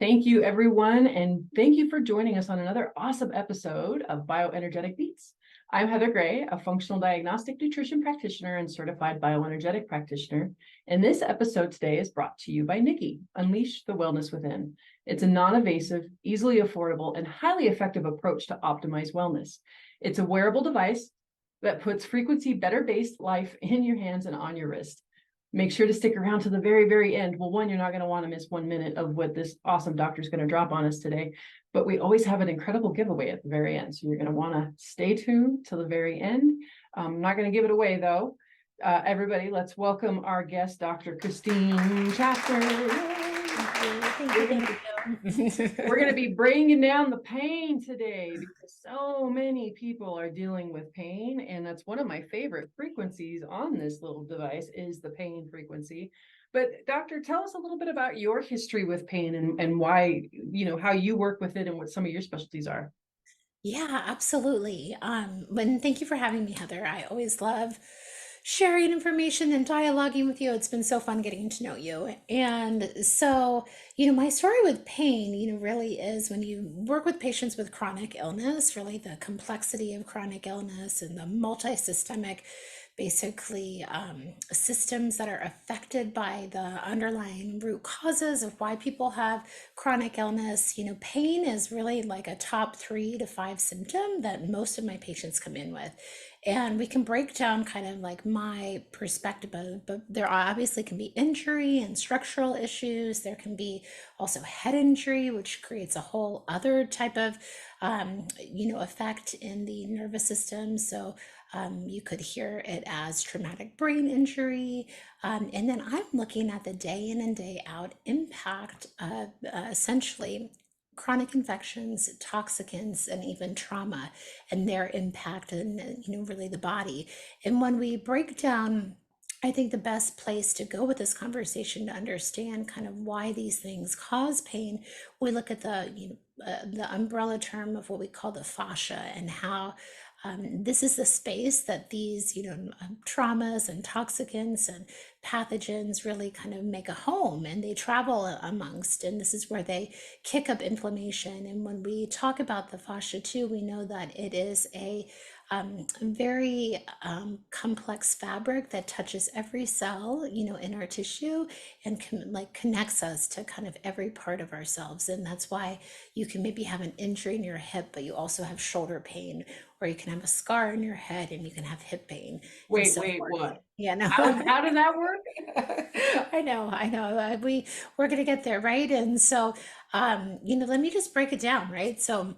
Thank you, everyone, and thank you for joining us on another awesome episode of Bioenergetic Beats. I'm Heather Gray, a functional diagnostic nutrition practitioner and certified bioenergetic practitioner. And this episode today is brought to you by Nikki, Unleash the Wellness Within. It's a non-invasive, easily affordable, and highly effective approach to optimize wellness. It's a wearable device that puts frequency better-based life in your hands and on your wrist. Make sure to stick around to the very, very end. Well, one, you're not going to want to miss 1 minute of what this awesome doctor is going to drop on us today, but we always have an incredible giveaway at the very end. So you're going to want to stay tuned till the very end. I'm not going to give it away though. Everybody, let's welcome our guest, Dr. Christine Schaffner. Thank you. We're going to be bringing down the pain today because so many people are dealing with pain, and that's one of my favorite frequencies on this little device is the pain frequency. But doctor, tell us a little bit about your history with pain and why, how you work with it and what some of your specialties are. Yeah, absolutely. Thank you for having me, Heather. I always love sharing information and dialoguing with you. It's been so fun getting to know you. And so, my story with pain, really is when you work with patients with chronic illness, really the complexity of chronic illness and the multi-systemic basically systems that are affected by the underlying root causes of why people have chronic illness. Pain is really like a top 3 to 5 symptom that most of my patients come in with. And we can break down kind of like my perspective of it, but there obviously can be injury and structural issues. There can be also head injury, which creates a whole other type of, effect in the nervous system. So you could hear it as traumatic brain injury. And then I'm looking at the day in and day out impact of essentially chronic infections, toxicants, and even trauma and their impact and, really the body. And when we break down, I think the best place to go with this conversation to understand kind of why these things cause pain, we look at the umbrella term of what we call the fascia and how this is the space that these, traumas and toxicants and pathogens really kind of make a home and they travel amongst. And this is where they kick up inflammation. And when we talk about the fascia too, we know that it is a very complex fabric that touches every cell, in our tissue and connects us to kind of every part of ourselves. And that's why you can maybe have an injury in your hip, but you also have shoulder pain, or you can have a scar in your head and you can have hip pain. Wait, So what? yeah, no. How does that work? I know. We're gonna get there, right? And so, let me just break it down, right? So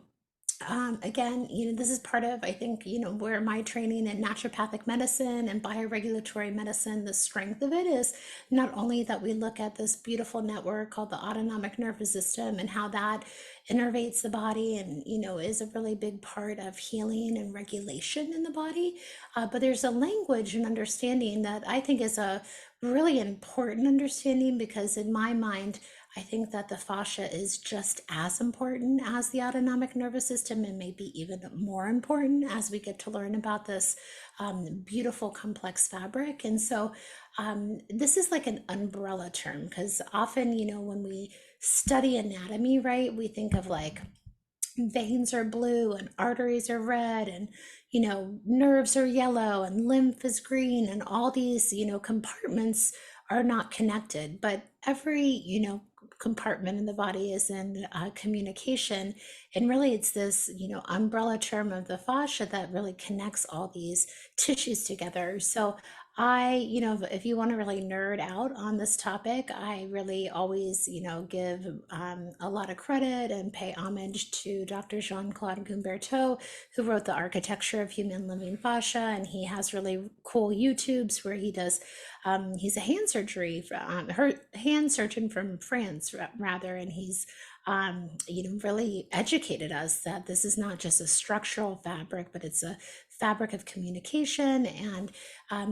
again, this is part of, I think, where my training in naturopathic medicine and bioregulatory medicine, the strength of it is not only that we look at this beautiful network called the autonomic nervous system and how that innervates the body and, is a really big part of healing and regulation in the body. But there's a language and understanding that I think is a really important understanding because in my mind, I think that the fascia is just as important as the autonomic nervous system and maybe even more important as we get to learn about this beautiful complex fabric. And so this is like an umbrella term because often, when we study anatomy, right, we think of like veins are blue and arteries are red and nerves are yellow and lymph is green and all these compartments are not connected, but every compartment in the body is in communication. And really it's this umbrella term of the fascia that really connects all these tissues together. So if you want to really nerd out on this topic, I really always, give a lot of credit and pay homage to Dr. Jean-Claude Gumberto, who wrote The Architecture of Human Living Fascia. And he has really cool YouTubes where he does, he's a hand surgeon from France, rather, and he's really educated us that this is not just a structural fabric, but it's a fabric of communication. And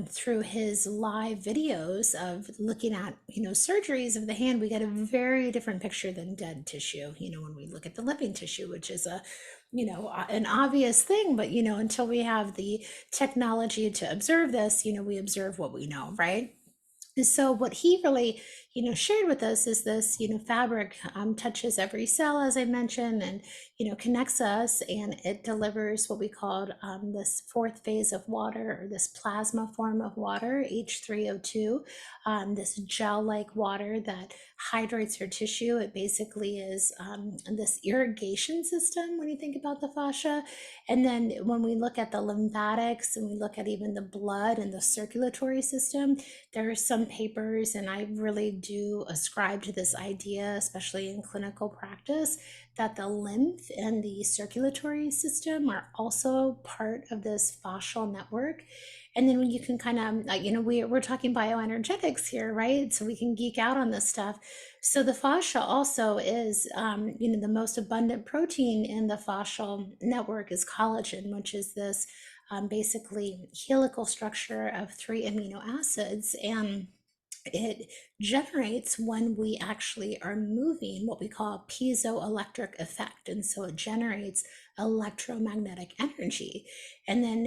through his live videos of looking at, surgeries of the hand, we get a very different picture than dead tissue. When we look at the living tissue, which is an obvious thing, but, until we have the technology to observe this, we observe what we know, right? So what he really, shared with us is this, fabric touches every cell, as I mentioned, and, connects us, and it delivers what we called this fourth phase of water, or this plasma form of water, H3O2, this gel-like water that hydrates your tissue. It basically is this irrigation system when you think about the fascia. And then when we look at the lymphatics and we look at even the blood and the circulatory system, there are some papers, and I really do ascribe to this idea, especially in clinical practice, that the lymph and the circulatory system are also part of this fascial network. And then when you can kind of, we're talking bioenergetics here, right? So we can geek out on this stuff. So the fascia also is, the most abundant protein in the fascial network is collagen, which is this basically helical structure of 3 amino acids. And it generates when we actually are moving what we call a piezoelectric effect. And so it generates electromagnetic energy. And then,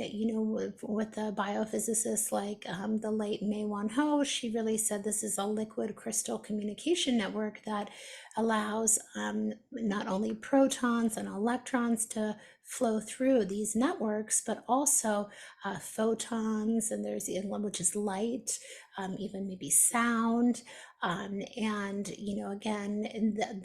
with the biophysicists like the late May Wan Ho, she really said this is a liquid crystal communication network that allows not only protons and electrons to flow through these networks, but also photons, and there's which is light, even maybe sound. And, again,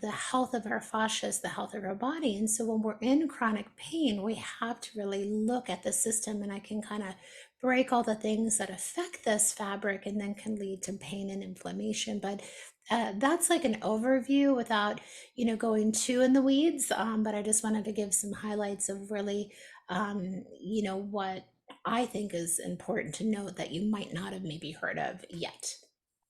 the health of our fascia is the health of our body. And so when we're in chronic pain, we have to really look at the system. And I can kind of break all the things that affect this fabric and then can lead to pain and inflammation. But that's like an overview without, going too in the weeds. But I just wanted to give some highlights of really, what I think is important to note that you might not have maybe heard of yet.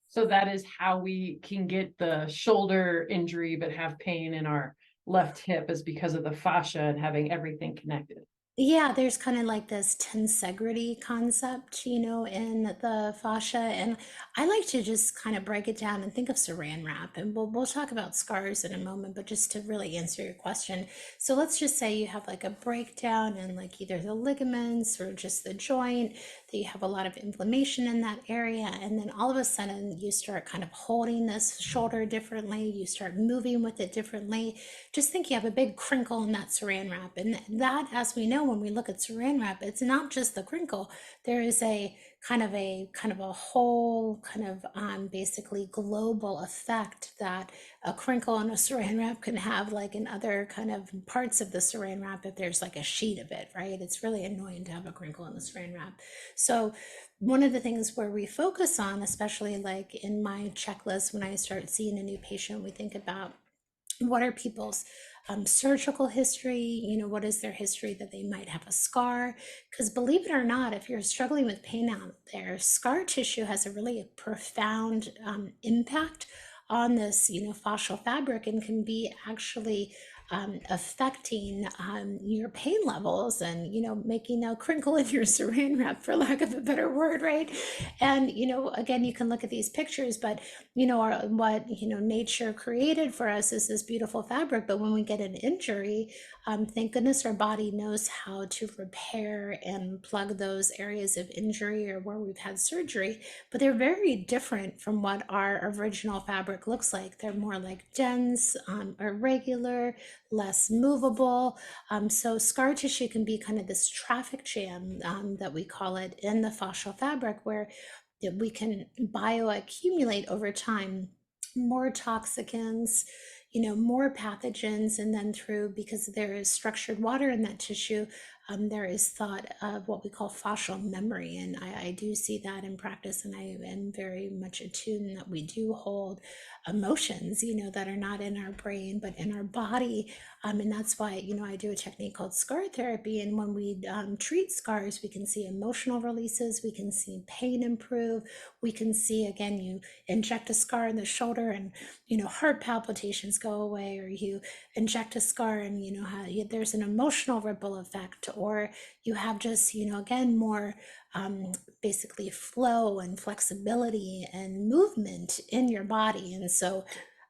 So that is how we can get the shoulder injury but have pain in our left hip, is because of the fascia and having everything connected. Yeah, there's kind of like this tensegrity concept, in the fascia. And I like to just kind of break it down and think of saran wrap. And we'll talk about scars in a moment, but just to really answer your question. So let's just say you have like a breakdown in like either the ligaments or just the joint, that you have a lot of inflammation in that area. And then all of a sudden you start kind of holding this shoulder differently. You start moving with it differently. Just think you have a big crinkle in that saran wrap. And that, as we know, when we look at saran wrap, it's not just the crinkle. There is a kind of a whole kind of basically global effect that a crinkle in a saran wrap can have, like in other kind of parts of the saran wrap, if there's like a sheet of it, right? It's really annoying to have a crinkle in the saran wrap. So one of the things where we focus on, especially like in my checklist, when I start seeing a new patient, we think about what are people's surgical history, what is their history that they might have a scar. Because believe it or not, if you're struggling with pain out there, scar tissue has a really profound impact on this, fascial fabric, and can be actually affecting your pain levels, and making a crinkle in your saran wrap, for lack of a better word, right? And again, you can look at these pictures, but what nature created for us is this beautiful fabric. But when we get an injury, thank goodness our body knows how to repair and plug those areas of injury or where we've had surgery. But they're very different from what our original fabric looks like. They're more like dense, irregular, less movable. So scar tissue can be kind of this traffic jam, that we call it, in the fascial fabric, where that we can bioaccumulate over time more toxicants, more pathogens. And then through, because there is structured water in that tissue, there is thought of what we call fascial memory. And I do see that in practice, and I am very much attuned that we do hold emotions, that are not in our brain, but in our body. And that's why, I do a technique called scar therapy. And when we treat scars, we can see emotional releases, we can see pain improve, we can see, again, you inject a scar in the shoulder and, heart palpitations go away, or you inject a scar and, there's an emotional ripple effect, or you have just, again, more basically flow and flexibility and movement in your body. And so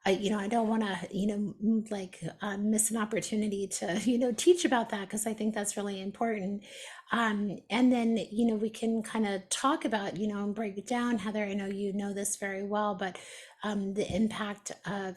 I don't want to, miss an opportunity to, teach about that, because I think that's really important. And then, we can kind of talk about, and break it down. Heather, I know you know this very well, but the impact of,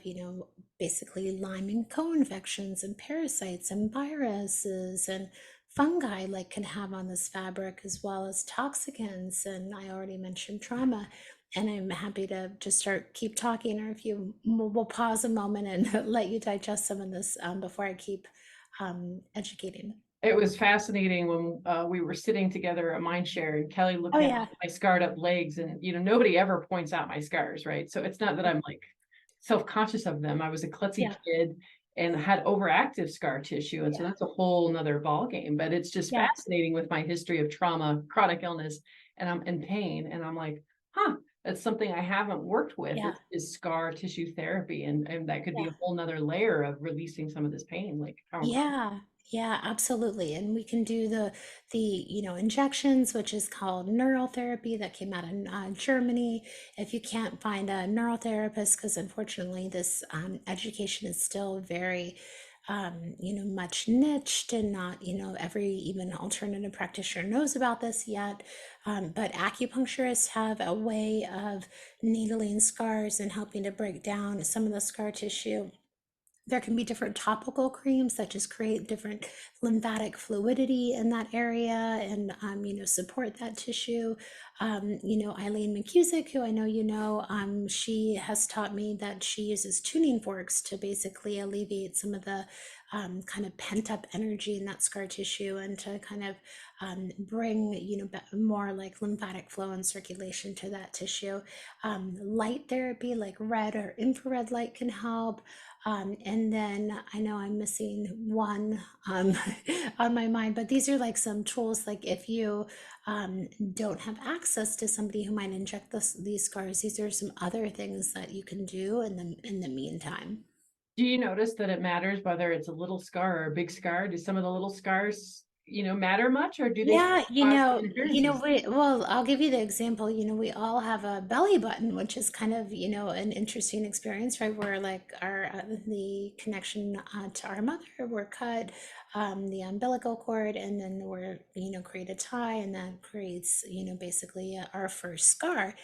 basically Lyme and co-infections and parasites and viruses and fungi like can have on this fabric, as well as toxicants. And I already mentioned trauma. And I'm happy to just keep talking, or if you we'll pause a moment and let you digest some of this before I keep educating. It was fascinating when we were sitting together at Mindshare and Kelly Oh looked at yeah, my scarred up legs, and nobody ever points out my scars, right? So it's not that I'm like self-conscious of them. I was a klutzy yeah, kid and had overactive scar tissue, and so yeah, that's a whole nother ball game. But it's just yeah, fascinating with my history of trauma, chronic illness, and I'm in pain, and I'm like, huh, that's something I haven't worked with yeah, is scar tissue therapy, and that could be yeah. a whole nother layer of releasing some of this pain. Like how incredible. Yeah, yeah, absolutely. And we can do the injections, which is called neural therapy, that came out in Germany. If you can't find a neural therapist, because unfortunately this education is still very, much niched, and not, every even alternative practitioner knows about this yet. But acupuncturists have a way of needling scars and helping to break down some of the scar tissue. There can be different topical creams that just create different lymphatic fluidity in that area, and support that tissue. Eileen McCusick, who I know she has taught me that she uses tuning forks to basically alleviate some of the kind of pent up energy in that scar tissue, and to kind of bring more like lymphatic flow and circulation to that tissue. Light therapy like red or infrared light can help. And then I know I'm missing one on my mind, but these are like some tools. Like if you don't have access to somebody who might inject these scars, these are some other things that you can do in the meantime. Do you notice that it matters whether it's a little scar or a big scar? Do some of the little scars, matter much, or do they Yeah, cause some interferences? well, I'll give you the example. We all have a belly button, which is kind of, an interesting experience, right? Where like the connection to our mother, we're cut, the umbilical cord, and then we're, create a tie, and that creates, basically our first scar.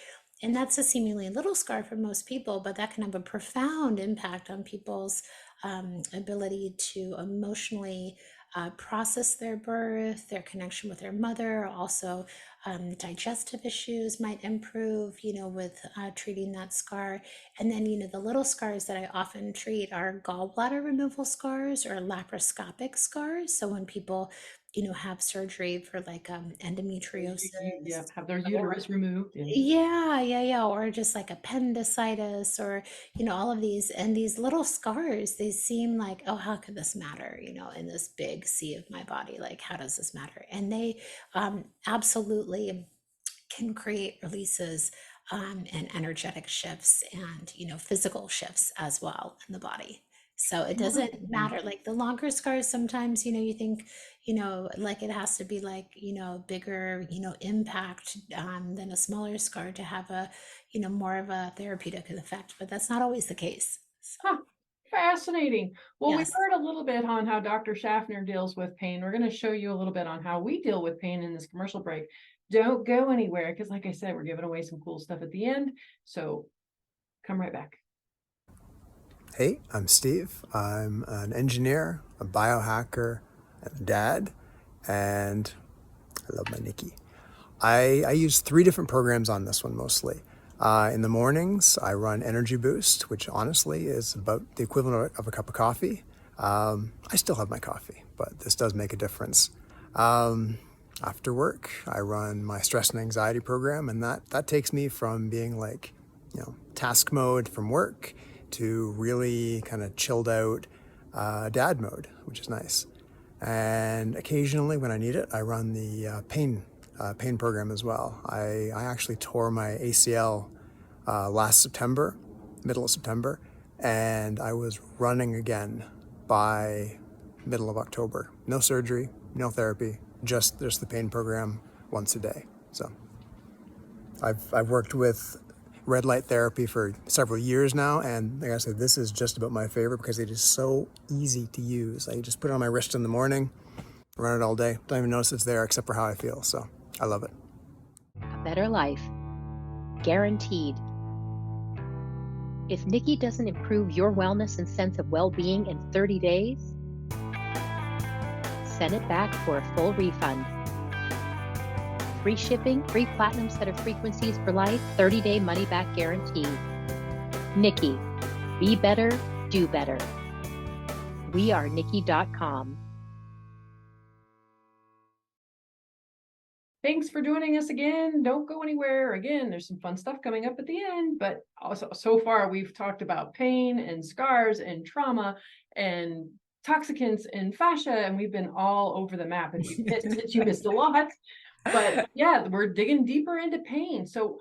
And that's a seemingly little scar for most people, but that can have a profound impact on people's ability to emotionally process their birth, their connection with their mother. Also, digestive issues might improve, with treating that scar. And then, the little scars that I often treat are gallbladder removal scars or laparoscopic scars. So when people, have surgery for like endometriosis, Yeah, have their or uterus removed. Yeah. yeah, yeah, yeah, or just like appendicitis, or all of these, and these little scars, they seem like, oh, how could this matter, in this big sea of my body? Like, how does this matter? And they absolutely can create releases, and energetic shifts, and physical shifts as well in the body. So it doesn't matter, like the longer scars, sometimes you think like it has to be like bigger impact than a smaller scar to have a more of a therapeutic effect, but that's not always the case. So Huh, fascinating. Well, we yes. heard a little bit on how Dr. Schaffner deals with pain. We're going to show you a little bit on how we deal with pain in this commercial break. Don't go anywhere because, like I said, we're giving away some cool stuff at the end. So come right back. Hey, I'm Steve. I'm an engineer, a biohacker, and a dad, and I love my Nikki. I use 3 different programs on this one mostly. In the mornings, I run Energy Boost, which honestly is about the equivalent of a cup of coffee. I still have my coffee, but this does make a difference. After work, I run my stress and anxiety program, and that takes me from being like, task mode from work to really kind of chilled out dad mode, which is nice. And occasionally, when I need it, I run the pain program as well. I actually tore my ACL last September, middle of September, and I was running again by middle of October. No surgery, no therapy, just the pain program once a day. So I've worked with red light therapy for several years now, and like I said, this is just about my favorite because it is so easy to use. I just put it on my wrist in the morning, Run it all day. Don't even notice it's there except for how I feel. So I love it. A better life, guaranteed. If Nikki doesn't improve your wellness and sense of well-being in 30 days, send it back for a full refund. Free shipping, free platinum set of frequencies for life, 30-day money-back guarantee. Nikki, be better, do better. We are Nikki.com. Thanks for joining us again. Don't go anywhere. Again, there's some fun stuff coming up at the end, but also so far we've talked about pain and scars and trauma and toxicants and fascia, and we've been all over the map. If you missed it, you missed a lot. But yeah, we're digging deeper into pain. So,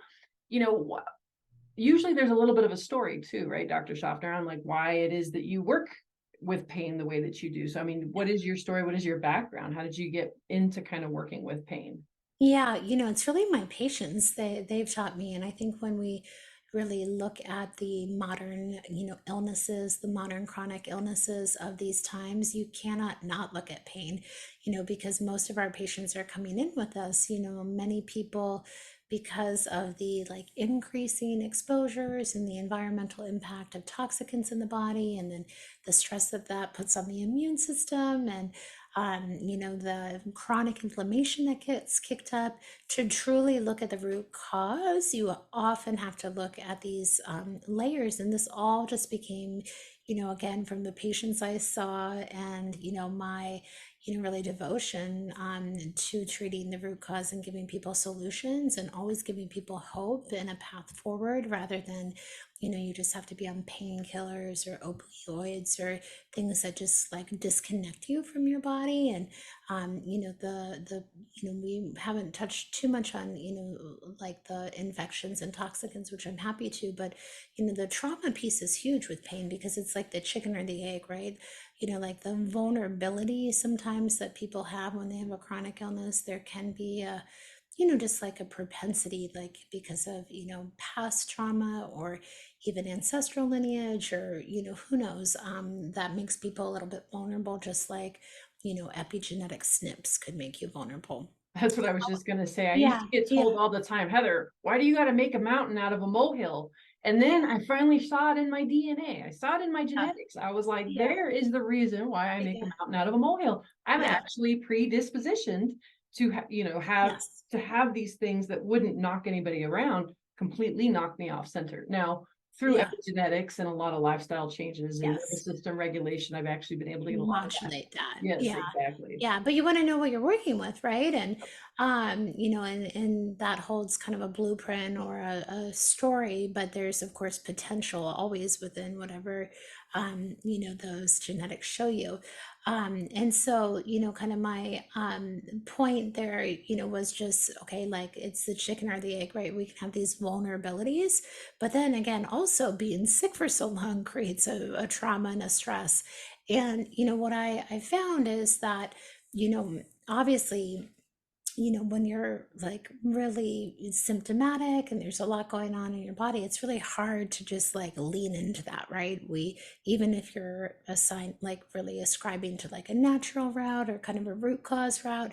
usually there's a little bit of a story too, right, Dr. Schaffner, on like why it is that you work with pain the way that you do. So, I mean, what is your story? What is your background? How did you get into kind of working with pain? Yeah, it's really my patients. They've taught me, and I think when we really look at the modern, illnesses, the modern chronic illnesses of these times, you cannot not look at pain, because most of our patients are coming in with us, many people because of the like increasing exposures and the environmental impact of toxicants in the body, and then the stress that that puts on the immune system, and the chronic inflammation that gets kicked up. To truly look at the root cause, you often have to look at these layers. And this all just became, again, from the patients I saw and, my, really devotion to treating the root cause and giving people solutions and always giving people hope and a path forward rather than, you just have to be on painkillers or opioids or things that just like disconnect you from your body. And we haven't touched too much on like the infections and toxicants, which I'm happy to, but the trauma piece is huge with pain because it's like the chicken or the egg, right? Like the vulnerability sometimes that people have when they have a chronic illness, there can be a just like a propensity, like because of, past trauma or even ancestral lineage or, who knows, that makes people a little bit vulnerable, just like, epigenetic SNPs could make you vulnerable. That's what I was just going to say. I used Yeah, to get yeah, told all the time, Heather, why do you got to make a mountain out of a molehill? And then I finally saw it in my DNA. I saw it in my genetics. I was like, yeah, there is the reason why I make yeah, a mountain out of a molehill. I'm yeah, actually predispositioned to, have yes, to have these things that wouldn't knock anybody around completely knock me off center. Now, through yeah, epigenetics and a lot of lifestyle changes and nervous yes. system regulation, I've actually been able to get a lot of that. Modulate that. Yes, Yeah. exactly. Yeah, but you want to know what you're working with, right? And and that holds kind of a blueprint or a story, but there's of course potential always within whatever those genetics show you. And so, kind of my point there, was just okay, like it's the chicken or the egg, right? We can have these vulnerabilities, but then again, also being sick for so long creates a trauma and a stress. And what I found is that, obviously, when you're like really symptomatic and there's a lot going on in your body, it's really hard to just like lean into that, right? Even if you're assigned, like really ascribing to like a natural route or kind of a root cause route,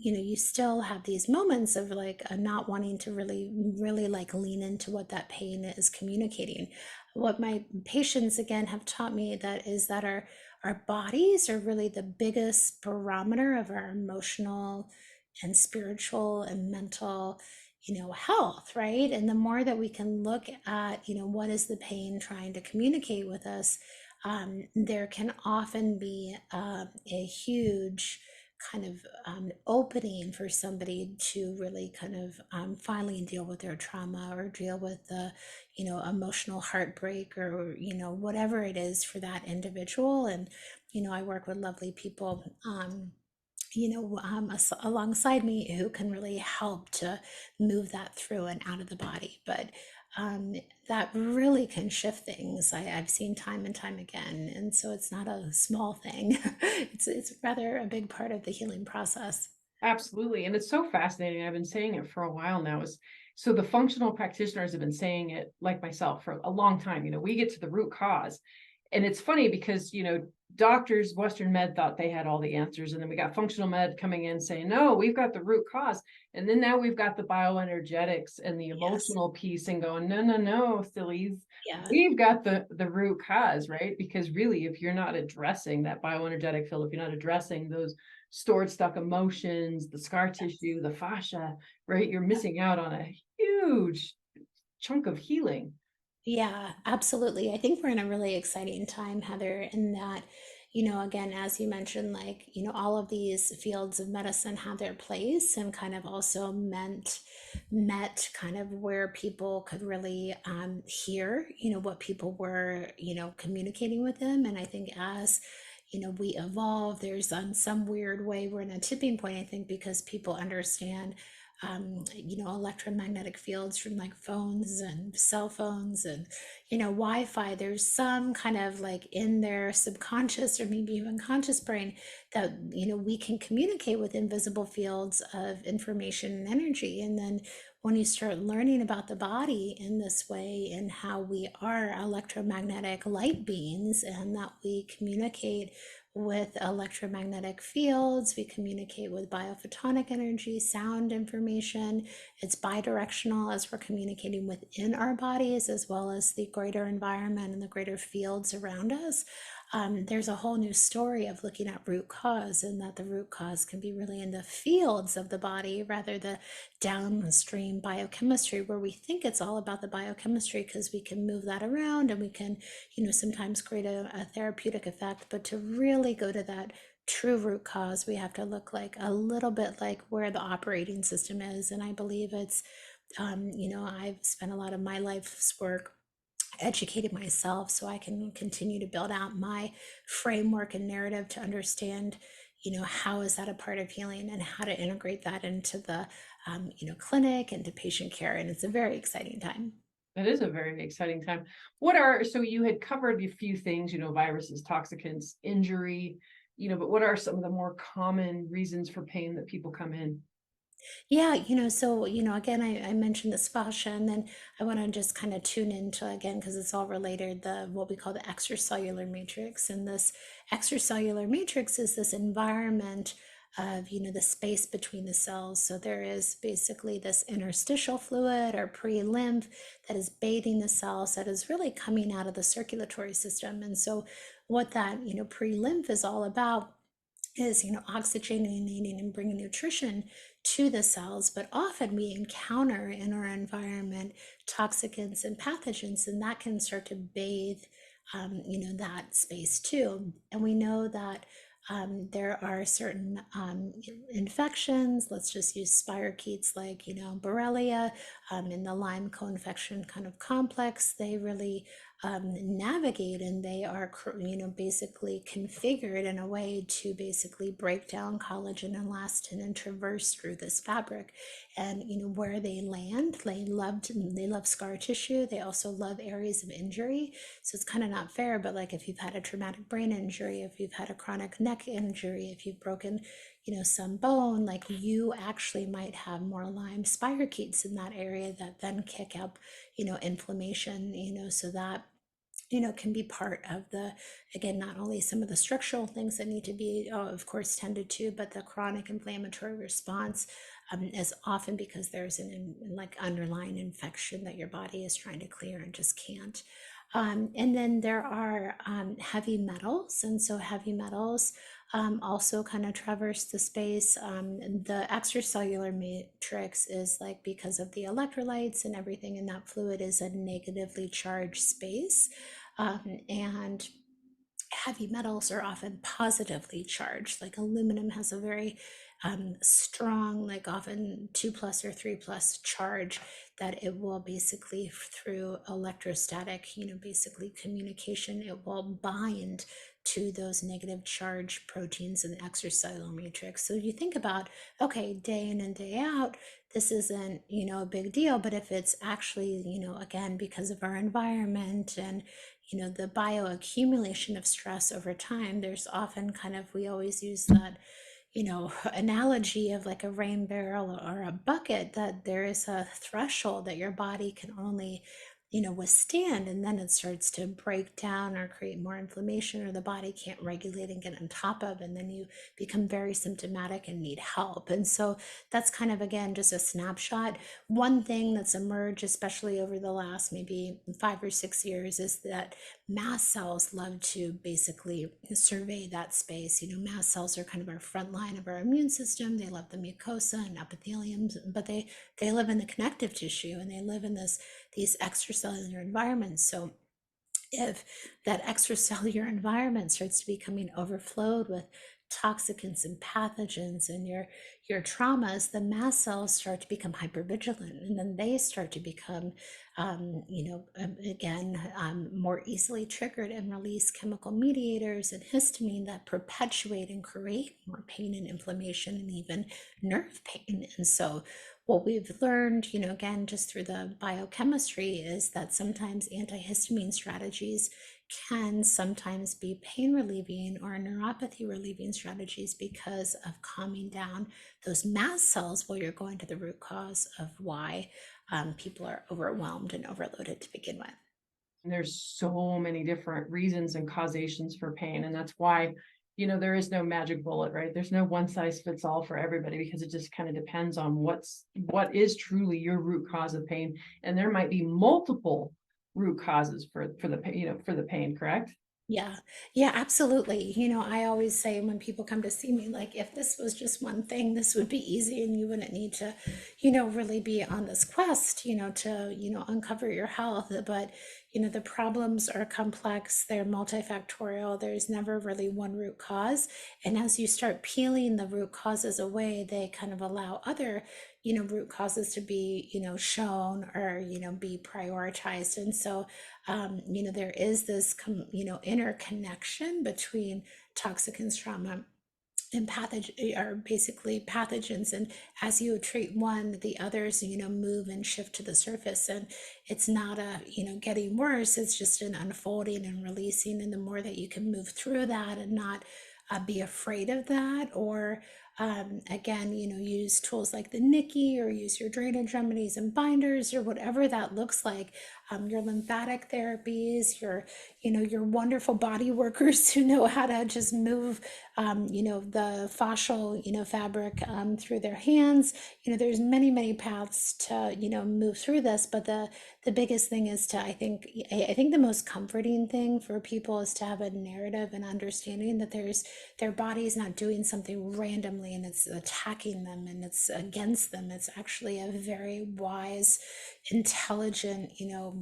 you still have these moments of like not wanting to really, really like lean into what that pain is communicating. What my patients again have taught me that is that our bodies are really the biggest barometer of our emotional and spiritual and mental health, right? And the more that we can look at what is the pain trying to communicate with us, there can often be a huge kind of opening for somebody to really kind of finally deal with their trauma or deal with the emotional heartbreak or whatever it is for that individual. And I work with lovely people alongside me who can really help to move that through and out of the body. But that really can shift things. I've seen time and time again. And so it's not a small thing. It's rather a big part of the healing process. Absolutely. And it's so fascinating. I've been saying it for a while now. So the functional practitioners have been saying it like myself for a long time. We get to the root cause And it's funny because, doctors, Western med thought they had all the answers. And then we got functional med coming in saying, no, we've got the root cause. And then now we've got the bioenergetics and the Yes. emotional piece and going, no, sillies. Yeah. We've got the root cause, right? Because really, if you're not addressing that bioenergetic field, if you're not addressing those stored, stuck emotions, the scar tissue, the fascia, right, you're missing out on a huge chunk of healing. Yeah, absolutely. I think we're in a really exciting time, Heather, in that, again, as you mentioned, like, all of these fields of medicine have their place and kind of also met kind of where people could really hear, what people were, communicating with them. And I think as, we evolve, there's some weird way we're in a tipping point, I think, because people understand electromagnetic fields from like phones and cell phones and, Wi-Fi. There's some kind of like in their subconscious or maybe even conscious brain that, we can communicate with invisible fields of information and energy. And then when you start learning about the body in this way and how we are electromagnetic light beings and that we communicate with electromagnetic fields, we communicate with biophotonic energy, sound information. It's bidirectional as we're communicating within our bodies as well as the greater environment and the greater fields around us. There's a whole new story of looking at root cause, and that the root cause can be really in the fields of the body rather the downstream biochemistry, where we think it's all about the biochemistry because we can move that around and we can, sometimes create a therapeutic effect. But to really go to that true root cause, we have to look like a little bit like where the operating system is. And I believe it's, I've spent a lot of my life's work educating myself so I can continue to build out my framework and narrative to understand, how is that a part of healing and how to integrate that into the, clinic and to patient care. And it's a very exciting time. It is a very exciting time. So you had covered a few things, viruses, toxicants, injury, but what are some of the more common reasons for pain that people come in? Yeah, so, again, I mentioned this fascia, and then I want to just kind of tune into again, because it's all related, the what we call the extracellular matrix. And this extracellular matrix is this environment of, the space between the cells. So there is basically this interstitial fluid or pre-lymph that is bathing the cells that is really coming out of the circulatory system. And so what that, pre-lymph is all about is oxygenating and bringing nutrition to the cells. But often we encounter in our environment toxicants and pathogens, and that can start to bathe that space too. And we know that there are certain infections. Let's just use spirochetes like Borrelia in the Lyme co-infection kind of complex. They really navigate, and they are basically configured in a way to basically break down collagen and elastin and traverse through this fabric. And where they land, they love scar tissue. They also love areas of injury. So it's kind of not fair, but like if you've had a traumatic brain injury, if you've had a chronic neck injury, if you've broken some bone, like you actually might have more Lyme spirochetes in that area that then kick up inflammation, so that can be part of the, again, not only some of the structural things that need to be, of course, tended to, but the chronic inflammatory response is often because there's like underlying infection that your body is trying to clear and just can't. And then there are heavy metals. And so heavy metals also kind of traverse the space. The extracellular matrix is like, because of the electrolytes and everything in that fluid, is a negatively charged space. And heavy metals are often positively charged. Like aluminum has a very strong, like often 2+ or 3+ charge, that it will basically, through electrostatic, basically communication, it will bind to those negative charge proteins in the extracellular matrix. So you think about, okay, day in and day out, this isn't, a big deal. But if it's actually, again, because of our environment and, the bioaccumulation of stress over time, there's often kind of, we always use that, analogy of like a rain barrel or a bucket, that there is a threshold that your body can only withstand, and then it starts to break down or create more inflammation, or the body can't regulate and get on top of, and then you become very symptomatic and need help. And so that's kind of, again, just a snapshot. One thing that's emerged, especially over the last maybe 5 or 6 years, is that mast cells love to basically survey that space. Mast cells are kind of our front line of our immune system. They love the mucosa and epithelium, but they live in the connective tissue, and they live in these extracellular environments. So if that extracellular environment starts to becoming overflowed with toxicants and pathogens and your traumas, the mast cells start to become hypervigilant, and then they start to become more easily triggered and release chemical mediators and histamine that perpetuate and create more pain and inflammation and even nerve pain. And so what we've learned, again, just through the biochemistry, is that sometimes antihistamine strategies can sometimes be pain relieving or neuropathy relieving strategies because of calming down those mast cells while you're going to the root cause of why people are overwhelmed and overloaded to begin with. And there's so many different reasons and causations for pain. And that's why, there is no magic bullet, right? There's no one size fits all for everybody, because it just kind of depends on what is truly your root cause of pain. And there might be multiple root causes for the pain, for the pain, correct? Yeah, absolutely. I always say when people come to see me, like, if this was just one thing, this would be easy and you wouldn't need to, really be on this quest, to uncover your health. But, the problems are complex, they're multifactorial, there's never really one root cause. And as you start peeling the root causes away, they kind of allow other, root causes to be, shown or, be prioritized. And so, there is this, interconnection between toxicants, trauma, and are basically pathogens. And as you treat one, the others, move and shift to the surface. And it's not getting worse. It's just an unfolding and releasing. And the more that you can move through that and not be afraid of that, or again, use tools like the Nikki, or use your drainage remedies and binders, or whatever that looks like. Your lymphatic therapies, your wonderful body workers who know how to just move, the fascial, fabric through their hands. There's many paths to, move through this, but the biggest thing is to, I think the most comforting thing for people is to have a narrative and understanding that their body is not doing something randomly and it's attacking them and it's against them. It's actually a very wise, intelligent,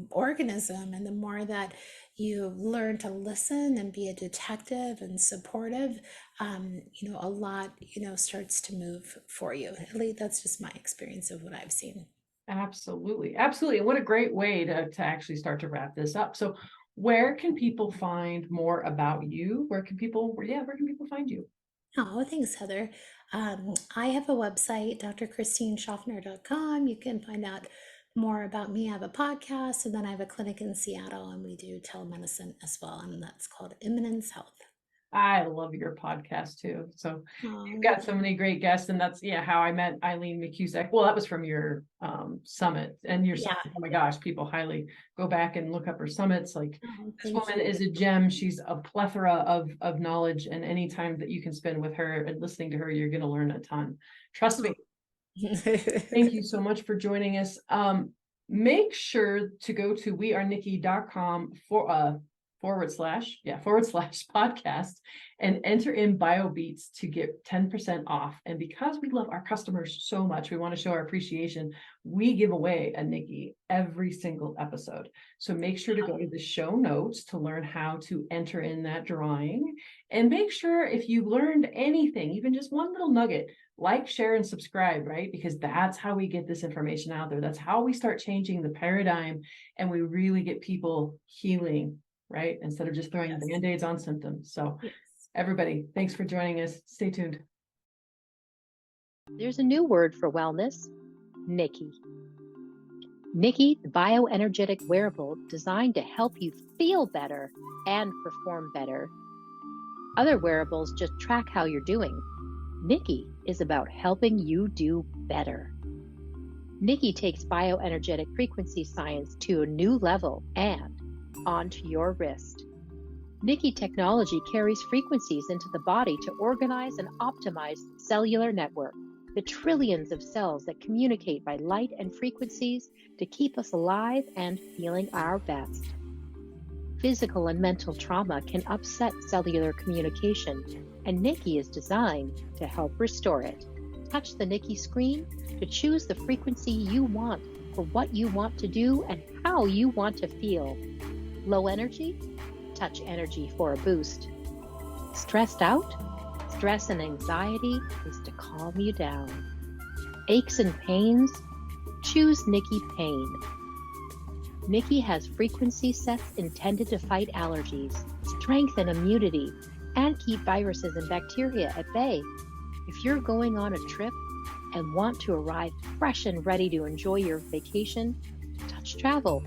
organism. And the more that you learn to listen and be a detective and supportive, a lot, starts to move for you. At least that's just my experience of what I've seen. Absolutely. Absolutely. And what a great way to actually start to wrap this up. So where can people find more about you? Where can people find you? Oh, thanks, Heather. I have a website, drchristineschaffner.com. You can find out more about me. I have a podcast, and then I have a clinic in Seattle, and we do telemedicine as well, and that's called Imminence Health. I love your podcast too. So Oh, you've got so many great guests, and that's how I met Eileen McCusack. Well, that was from your summit, and your summit. Oh my gosh, people highly go back and look up her summits. Like, this woman is a gem. She's a plethora of knowledge, and any time that you can spend with her and listening to her, you're going to learn a ton. Trust me. Thank you so much for joining us. Make sure to go to wearenikki.com forward slash podcast and enter in BioBeats to get 10% off. And because we love our customers so much, we want to show our appreciation. We give away a Nikki every single episode. So make sure to go to the show notes to learn how to enter in that drawing. And make sure, if you learned anything, even just one little nugget, like, share, and subscribe, right? Because that's how we get this information out there. That's how we start changing the paradigm, and we really get people healing, right? Instead of just throwing Band-Aids on symptoms. So everybody, thanks for joining us. Stay tuned. There's a new word for wellness, Nikki. Nikki, the bioenergetic wearable designed to help you feel better and perform better. Other wearables just track how you're doing. Nikki is about helping you do better. Nikki takes bioenergetic frequency science to a new level and onto your wrist. Nikki technology carries frequencies into the body to organize and optimize the cellular network, the trillions of cells that communicate by light and frequencies to keep us alive and feeling our best. Physical and mental trauma can upset cellular communication, and Nikki is designed to help restore it. Touch the Nikki screen to choose the frequency you want for what you want to do and how you want to feel. Low energy? Touch energy for a boost. Stressed out? Stress and anxiety is to calm you down. Aches and pains? Choose Nikki Pain. Nikki has frequency sets intended to fight allergies, strengthen immunity, and keep viruses and bacteria at bay. If you're going on a trip and want to arrive fresh and ready to enjoy your vacation, touch travel.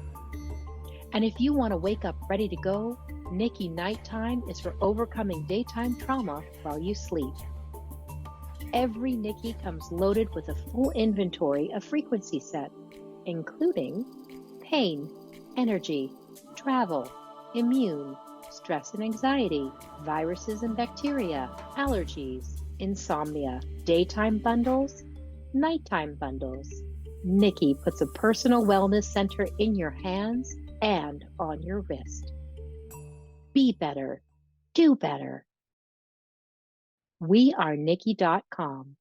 And if you want to wake up ready to go, Nikki Nighttime is for overcoming daytime trauma while you sleep. Every Nikki comes loaded with a full inventory of frequency set, including pain, energy, travel, immune, stress and anxiety, viruses and bacteria, allergies, insomnia, daytime bundles, nighttime bundles. Nikki puts a personal wellness center in your hands and on your wrist. Be better. Do better. We are Nikki.com.